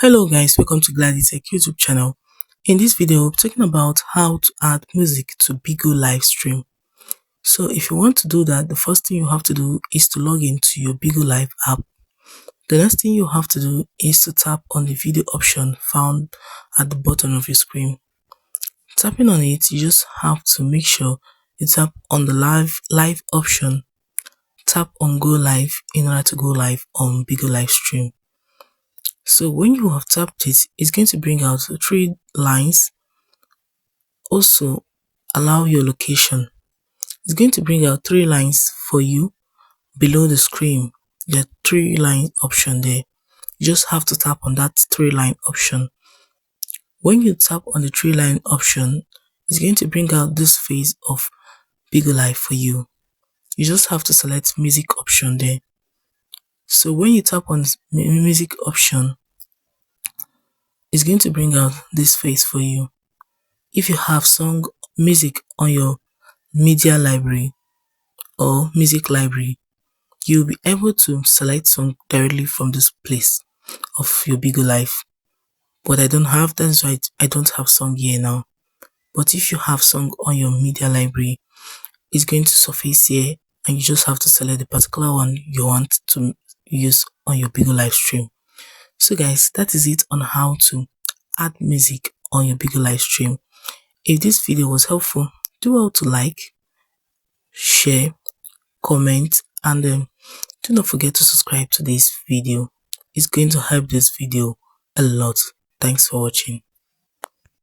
Hello guys, welcome to Gladys Tech YouTube channel. In this video, we're talking about how to add music to BIGO Livestream. So if you want to do that, the first thing you have to do is to log into your BIGO Live app. The next thing you have to do is to tap on the video option found at the bottom of your screen. Tapping on it, you just have to make sure you tap on the live option. Tap on go live in order to go live on BIGO Livestream. So when you have tapped it, it's going to bring out 3 lines. Also, allow your location. It's going to bring out 3 lines for you below the screen. There are 3 line option there. You just have to tap on that 3 line option. When you tap on the 3 line option, it's going to bring out this phase of BIGO Live for you. You just have to select music option there. So when you tap on music option, it's going to bring out this face for you. If you have song music on your media library or music library, you'll be able to select song directly from this place of your BIGO Live. But I don't have, that's why I don't have song here now. But if you have song on your media library, it's going to surface here and you just have to select the particular one you want to use on your BIGO Livestream. So guys, that is it on how to add music on your BIGO Livestream. If this video was helpful, do well to like, share, comment, and do not forget to subscribe to this video. It's going to help this video a lot. Thanks for watching.